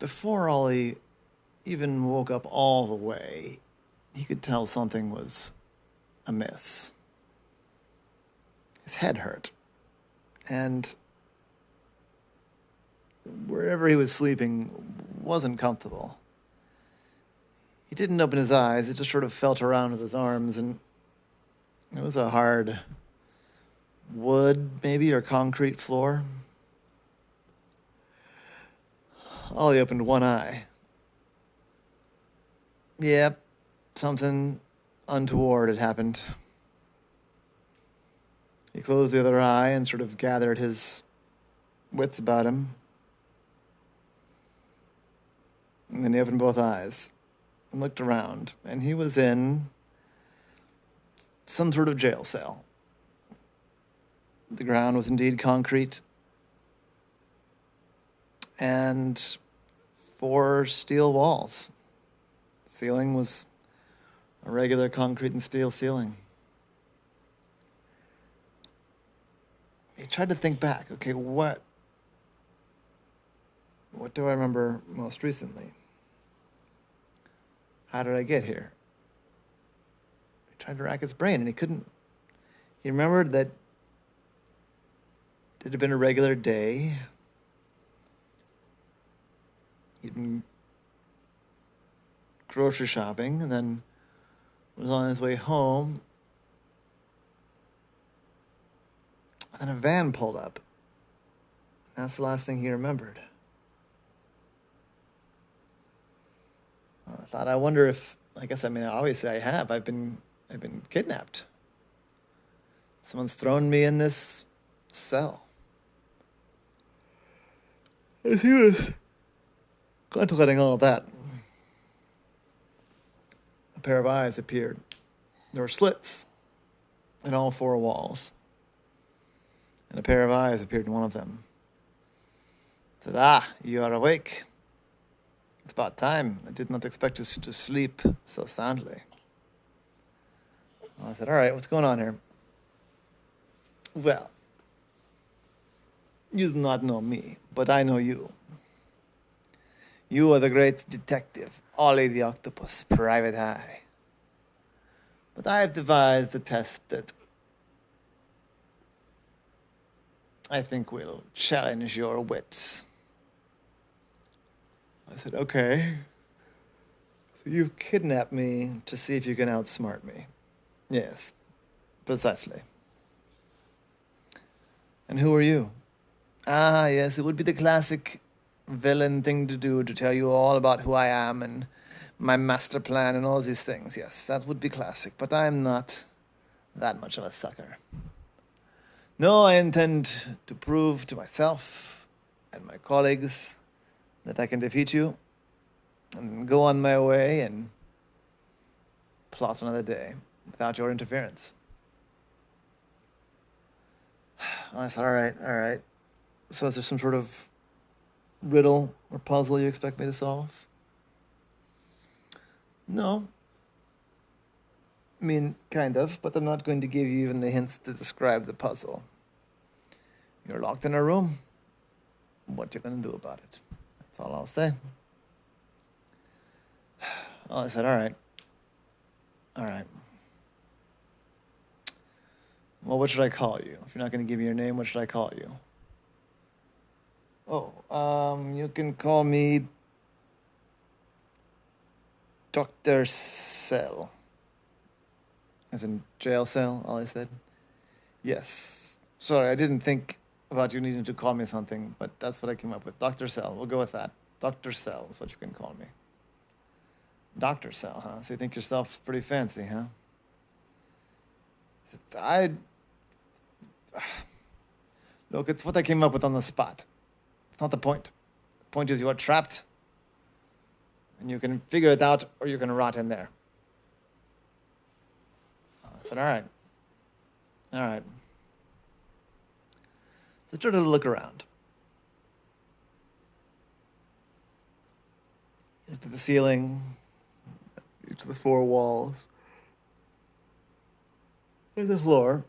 before Ollie even woke up all the way, he could tell something was amiss. His head hurt, and wherever he was sleeping wasn't comfortable. He didn't open his eyes, it just sort of felt around with his arms, and it was a hard wood, maybe, or concrete floor. Ollie opened one eye. Yep, something untoward had happened. He closed the other eye and sort of gathered his wits about him. And then he opened both eyes and looked around, and he was in some sort of jail cell. The ground was indeed concrete, and 4 steel walls. The ceiling was a regular concrete and steel ceiling. He tried to think back. Okay, what do I remember most recently? How did I get here? He tried to rack his brain, and he couldn't. He remembered that it had been a regular day. He'd been grocery shopping and then was on his way home. And then a van pulled up. That's the last thing he remembered. I wonder if, obviously I have. I've been kidnapped. Someone's thrown me in this cell. As he was contemplating all that, a pair of eyes appeared. There were slits in all 4 walls, and a pair of eyes appeared in one of them. It said, you are awake. It's about time. I did not expect us to sleep so soundly. I said, all right, what's going on here? Well, you do not know me, but I know you. You are the great detective, Ollie the Octopus, Private Eye. But I have devised a test that I think will challenge your wits. I said, okay. So you've kidnapped me to see if you can outsmart me. Yes, precisely. And who are you? Yes, it would be the classic villain thing to do, to tell you all about who I am and my master plan and all these things. Yes, that would be classic, but I'm not that much of a sucker. No, I intend to prove to myself and my colleagues that I can defeat you and go on my way and plot another day without your interference. I said, all right. So is there some sort of riddle or puzzle you expect me to solve? No. I mean, kind of, but I'm not going to give you even the hints to describe the puzzle. You're locked in a room. What you going to do about it? That's all I'll say. I said, all right. Well, what should I call you? If you're not going to give me your name, what should I call you? You can call me Dr. Cell. As in jail cell, Ollie said. Yes. Sorry, I didn't think about you needing to call me something, but that's what I came up with. Dr. Cell. We'll go with that. Dr. Cell is what you can call me. Dr. Cell, huh? So you think yourself pretty fancy, huh? Look, it's what I came up with on the spot. It's not the point. The point is you are trapped, and you can figure it out, or you can rot in there. I said, all right. So I started to look around. Into the ceiling, into the 4 walls, and the floor.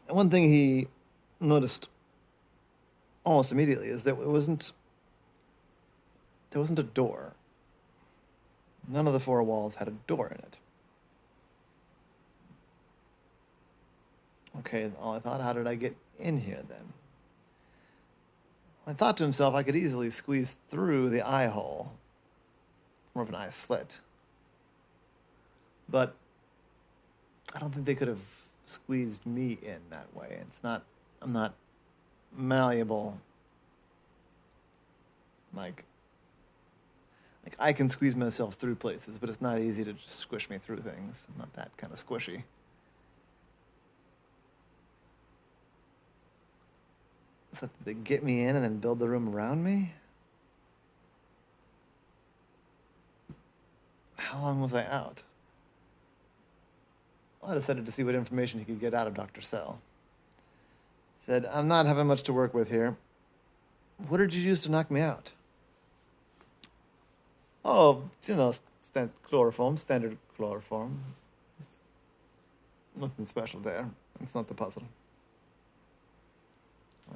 And one thing he noticed almost immediately is that it wasn't There wasn't a door. None of the four walls had a door in it. Okay, I thought, how did I get in here then? I thought to himself I could easily squeeze through the eye hole. More of an eye slit. But I don't think they could have squeezed me in that way. I'm not malleable. Like I can squeeze myself through places, but it's not easy to just squish me through things. I'm not that kind of squishy. So they get me in and then build the room around me? How long was I out? Well, I decided to see what information he could get out of Dr. Sell. Said, I'm not having much to work with here. What did you use to knock me out? Oh, chloroform, standard chloroform. It's nothing special there. It's not the puzzle.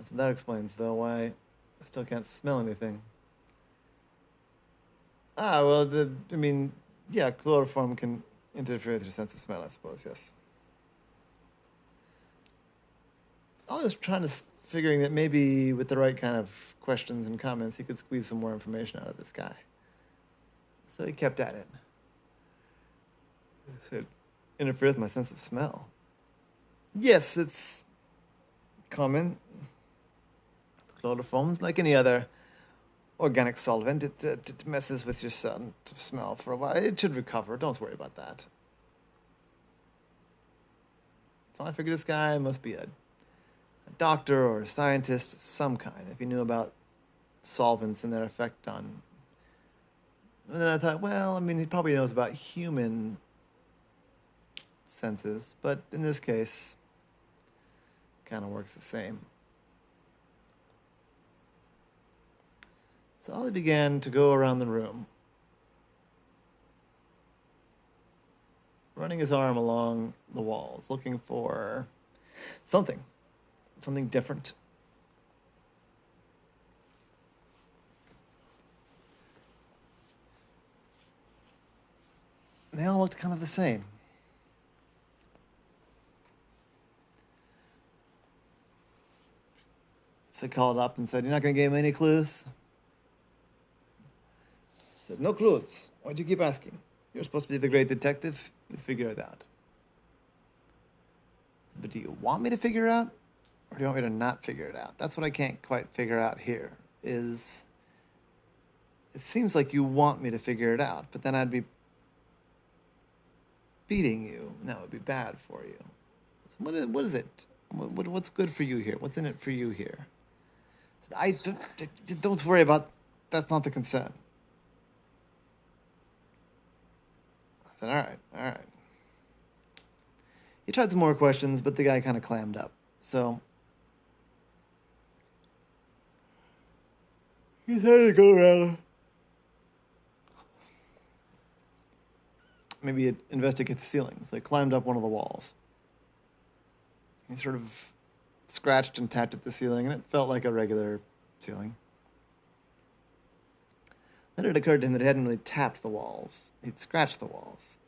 So that explains, though, why I still can't smell anything. Well, yeah, chloroform can interfere with your sense of smell, I suppose, yes. I was trying to figuring that maybe with the right kind of questions and comments, he could squeeze some more information out of this guy. So he kept at it. He said, interfere with my sense of smell. Yes, it's common. Chloroform's like any other organic solvent. It messes with your scent of smell for a while. It should recover. Don't worry about that. So I figured this guy must be a doctor or a scientist of some kind, if he knew about solvents and their effect on... And then I thought, well, he probably knows about human senses, but in this case, kind of works the same. So Ollie began to go around the room, running his arm along the walls, looking for something different. They all looked kind of the same. So I called up and said, you're not going to give me any clues? I said, no clues. Why'd you keep asking? You're supposed to be the great detective. You figure it out. But do you want me to figure it out? Or do you want me to not figure it out? That's what I can't quite figure out here, is it seems like you want me to figure it out, but then I'd be beating you, and that would be bad for you. So what is it? What's good for you here? What's in it for you here? Don't worry about, that's not the concern. I said, all right. He tried some more questions, but the guy kind of clammed up. So he decided to go around. Maybe investigate the ceiling. So he climbed up one of the walls. He sort of scratched and tapped at the ceiling, and it felt like a regular ceiling. Then it occurred to him that he hadn't really tapped the walls. He'd scratched the walls.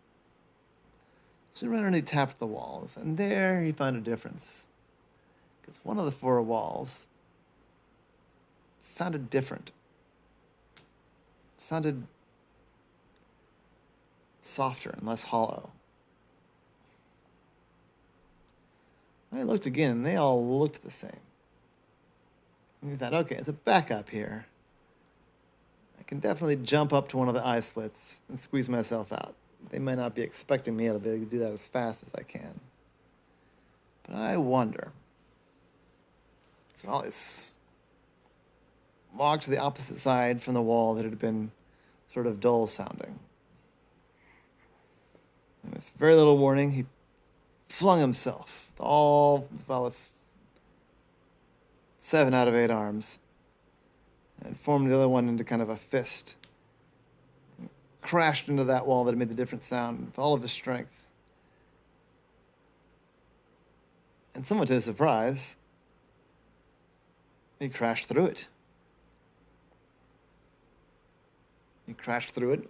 So he ran and he tapped the walls, and there he found a difference. Because one of the four walls sounded different. Sounded softer and less hollow. I looked again, and they all looked the same. And he thought, okay, as a backup here, I can definitely jump up to one of the eye slits and squeeze myself out. They might not be expecting me to be able to do that as fast as I can. But I wonder. So I walked to the opposite side from the wall that had been sort of dull sounding. And with very little warning, he flung himself with 7 out of 8 arms and formed the other one into kind of a fist. And crashed into that wall that made the different sound with all of his strength. And somewhat to his surprise, he crashed through it. He crashed through it.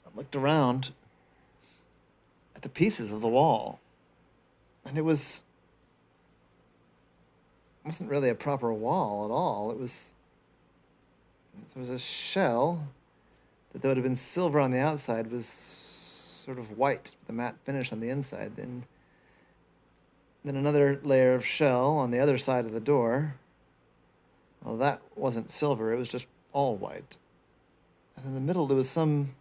I looked around at the pieces of the wall, and it wasn't really a proper wall at all. There was a shell that, though it had been silver on the outside, was sort of white, the matte finish on the inside. Then another layer of shell on the other side of the door. Well, that wasn't silver, it was just all white. And in the middle, there was some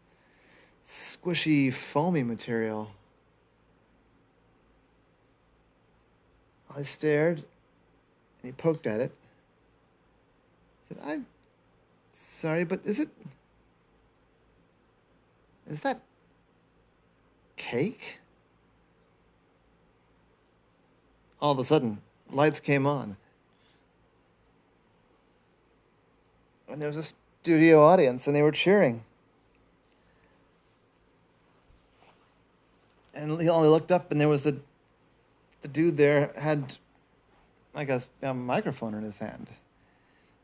squishy, foamy material. I stared, and he poked at it. I said, I'm sorry, but is that cake? All of a sudden, lights came on. And there was a studio audience, and they were cheering. And he only looked up, and there was the dude there had, I guess, a microphone in his hand.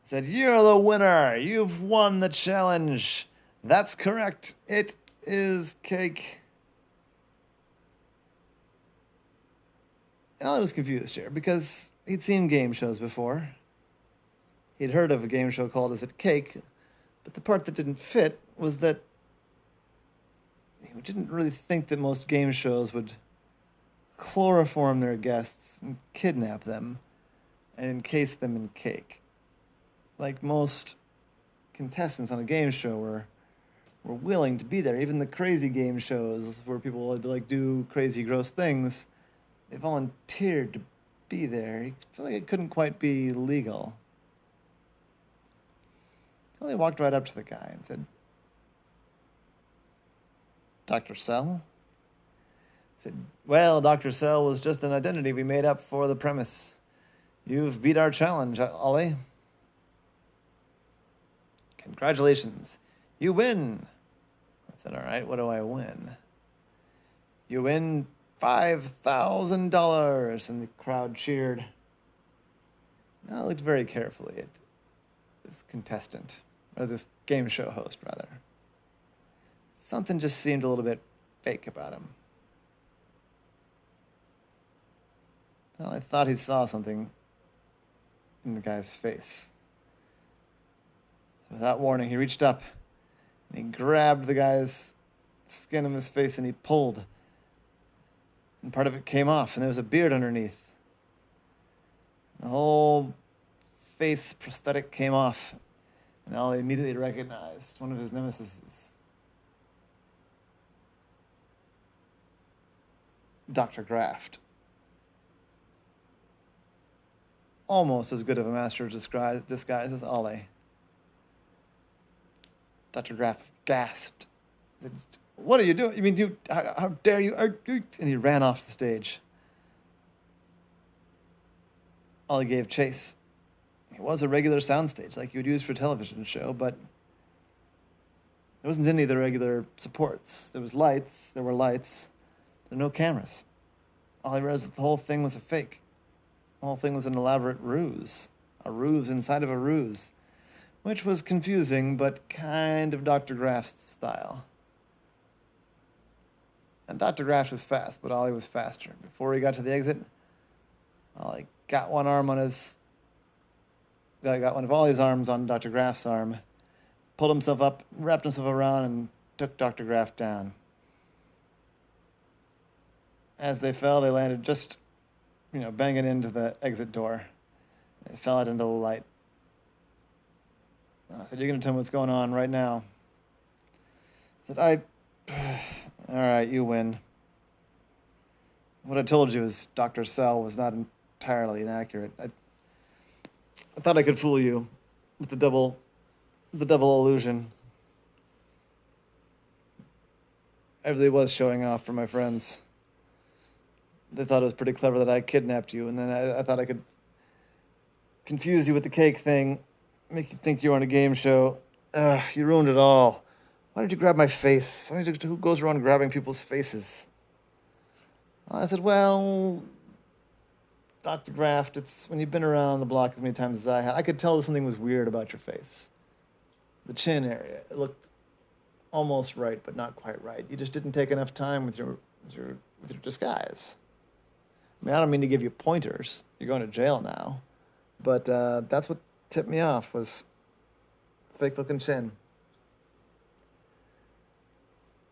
He said, "You're the winner. You've won the challenge. That's correct. It is cake." And I was confused here because he'd seen game shows before. He'd heard of a game show called Is It Cake? But the part that didn't fit was that he didn't really think that most game shows would chloroform their guests and kidnap them and encase them in cake. Like most contestants on a game show were willing to be there. Even the crazy game shows where people would like do crazy, gross things, they volunteered to be there. He felt like it couldn't quite be legal. So they walked right up to the guy and said, "Dr. Sell?" He said, "Well, Dr. Sell was just an identity we made up for the premise. You've beat our challenge, Ollie. Congratulations. You win." I said, "All right, what do I win?" "You win $5,000, and the crowd cheered. Now I looked very carefully at this contestant, or this game show host, rather. Something just seemed a little bit fake about him. Well, I thought he saw something in the guy's face. So without warning, he reached up, and he grabbed the guy's skin of his face, and he pulled. And part of it came off, and there was a beard underneath. The whole face prosthetic came off, and Ollie immediately recognized one of his nemesis, Dr. Graft. Almost as good of a master of disguise as Ollie. Dr. Graft gasped. "What are you doing? You mean how dare you?" And he ran off the stage. Ollie gave chase. It was a regular soundstage like you would use for a television show, but there wasn't any of the regular supports. There were lights. There were no cameras. Ollie realized that the whole thing was a fake. The whole thing was an elaborate ruse. A ruse inside of a ruse, which was confusing, but kind of Dr. Graft's style. And Dr. Graft was fast, but Ollie was faster. Before he got to the exit, Ollie got one of Ollie's arms on Dr. Graft's arm, pulled himself up, wrapped himself around, and took Dr. Graft down. As they fell, they landed just, banging into the exit door. They fell out into the light. I said, "You're going to tell me what's going on right now." I said, "All right, you win. What I told you is Dr. Sell was not entirely inaccurate. I thought I could fool you with the double illusion. I really was showing off for my friends. They thought it was pretty clever that I kidnapped you, and then I thought I could confuse you with the cake thing, make you think you were on a game show. You ruined it all. Why did you grab my face? Who goes around grabbing people's faces?" I said, "Well, Dr. Graft, it's when you've been around the block as many times as I had, I could tell that something was weird about your face. The chin area, it looked almost right, but not quite right. You just didn't take enough time with your disguise. I mean, I don't mean to give you pointers. You're going to jail now, but that's what tipped me off was fake looking chin.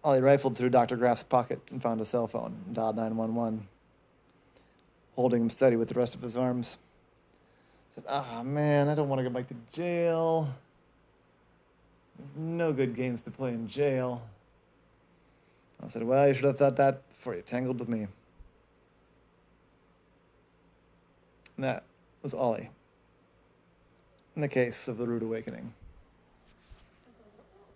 Ollie rifled through Dr. Graff's pocket and found a cell phone and dialed 911, holding him steady with the rest of his arms. Said, "Ah, man, I don't want to go back to jail. No good games to play in jail." I said, "Well, you should have thought that before you tangled with me." And that was Ollie, in the case of the Rude Awakening.